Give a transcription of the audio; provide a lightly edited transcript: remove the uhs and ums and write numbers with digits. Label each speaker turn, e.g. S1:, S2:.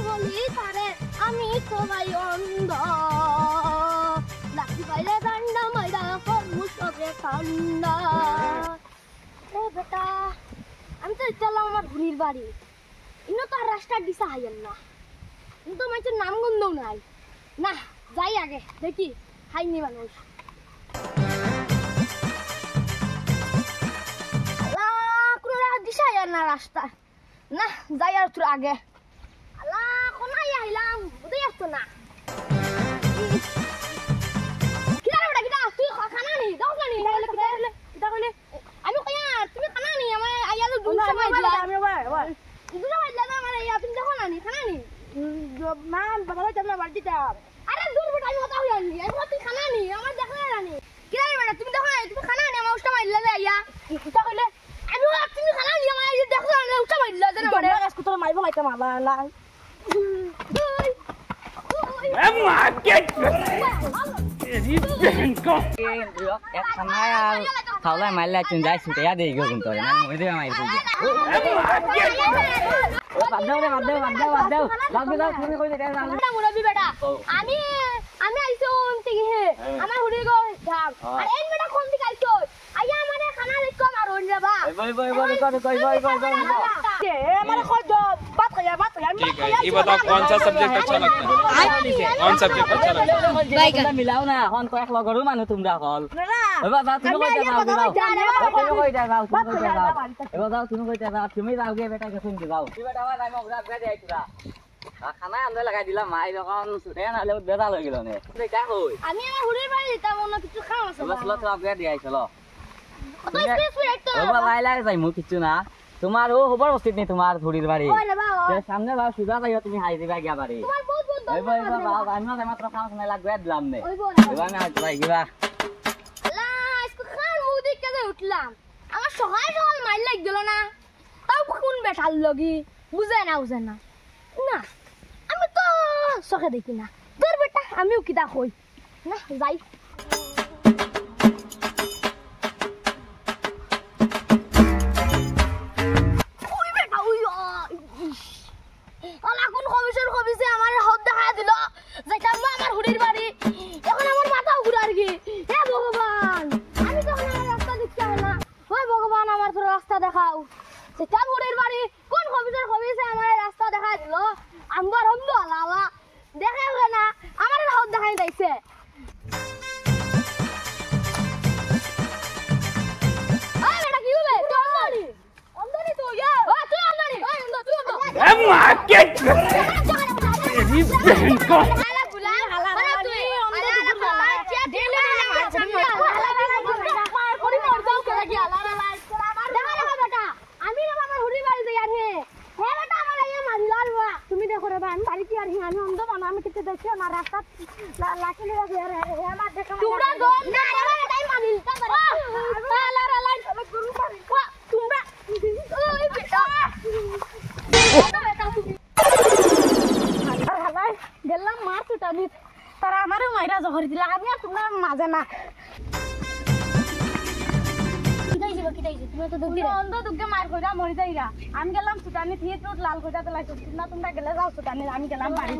S1: বলি তারে আমি সবাই অন্ধ লাঠি পাইলে ডান্ডা মাইরা করমু সবে ঠান্ডা এ বেটা আমি তো চললাম আমার ঘুরির বাড়ি ইনো তো আর রাস্তা দিশা হাইয়েন না কিন্তু মানুষের নাম গন্ধও নাই না যাই আগে দেখি হাইনি মানুষ দিশা হাইয়েন না রাস্তা না যাই আর তোর আগে আল্লাহ কোনায় আইলাম বুঝতে আসতো না কিরা বেটা কিরা তুই খানা নি দাও না নি কিটা কইলে আমি কইয়া তুমি খানা নি আমি আইয়ালো দুই সময় দিলা আমি বাবা দুই সময় দিলা না মানে তুমি দেখো না নি খানা নি মা বাবা তোমরা বাড়ি দাও আরে দূর বেটা আমি কথা হই আনি আমি তুই খানা নি আমার দেখলে না নি কিরা বেটা তুমি দেখো না তুমি খানা নি আমার উষ্টা মাইলা দে আইয়া কিটা কইলে আমি তুমি খানা নি আমার দেখো না উষ্টা মাইলা দে না মানে আজকে তোর মাইবো মাইতা মালা
S2: খাওয়াই মারলে চুন যাই ছুটে দেই গো কিন্তু না মরে মাইর কই বাদ দাও রে বাদ দাও বাদ দাও বাদ দাও লাগবে দাও তুমি কই দে না
S1: মুরবি বেটা আমি আইছো থেকে হে আমার হুড়ি গো ধাম আর এই বেটা কোন দিকে আইছো আইয়া মানে খানা লেকো মারুন রে বা
S2: বই বই বই কই
S1: ए हमारा खोज दो बात कर
S3: ठीक है ये बताओ कौन सा सब्जेक्ट अच्छा लगता है कौन सब्जेक्ट अच्छा लगता है
S2: ভাই মিলাও না হন কয়েক লগরু মানু তোমরা হল এবার দাও তুমি কই যাও তুমি কই যাও এবার দাও তুমি কই যাও তুমি যাও গে বেটা কে শুনতে যাও কি বেটা আমি ওগরা গাড়ি আইতুরা খানা আনলে লাগাই দিলাম মাই যখন ছুটে না হলে বেদা হয়ে গেল নে এটা কই
S1: আমি আমার হুড়ির বাড়ি যেতাম অন্য কিছু খাওয়া আছে
S2: বস লো তো আপগে দিয়ে আইছলো
S1: তো স্পেস ফিরে তো
S2: এবার লাইলা যাই মু কিছু না তোমার ও খবর বস্তিত নেই তোমার হুড়ির বাড়ি
S1: ওরে বাবা
S2: সামনে বাবা সুজা যাইও তুমি হাই দিবা গিয়া বাড়ি
S1: তোমার বহুত বহুত
S2: ওই বই বাবা আমি না মাত্র খাওয়া না লাগবে দিলাম নে
S1: ওই
S2: এবার আমি আজ ভাই গিবা
S1: আল্লাহ আজকে খান মুদি কাজে উঠলাম আমার সকাল সকাল মাইল লাগ গেল না তাও কোন বেটাল লগি বুঝে না না আমি তো সকে দেখি না তোর বেটা আমিও কিটা কই না যাই ওই বেটা ওই আলা কোন কবিছে আমার হাত দেখা দিল যাইতাম না আমার হুড়ির বাড়ি এখন আমার মাথা ঘুরার কি হে ভগবান আমি তো আমার রাস্তা দেখতে না ওই ভগবান আমার তো রাস্তা দেখাও সেটা হুড়ির বাড়ি কোন কবিছে আমার রাস্তা দেখা দিল আমার হন্দ আলা দেখে না আমার হাত দেখাই দিয়েছে ওই বেটা কি হবে তুই অন্ধরি তুই ও তুই অন্ধরি ওই অন্ধ তুই অন্ধ তুমি দেখো রে আমি বাড়ি কি আর আমি অন্ধ বানা আমি কিছু দেখছি না রাস্তা লাঠি লিয়ে আমার দেখা তোমরা গো না আমার টাইম মানিল তা লা লা লা চলো গুরু পারি তোমরা ওই বেটা হালাই গেলাম মার ছুটানি তারা আমারও মাইরা জহর দিলা আমি আর তোমরা মাঝে না কিটাইছে তুমি তো দুঃখ দিরা অন্ধ দুঃখে মার কইরা মরি যাইরা আমি গেলাম সুটানি থিয়ে তো লাল কইরা তো লাইছো তোমরা গেলে যাও সুটানি আমি গেলাম বাড়ি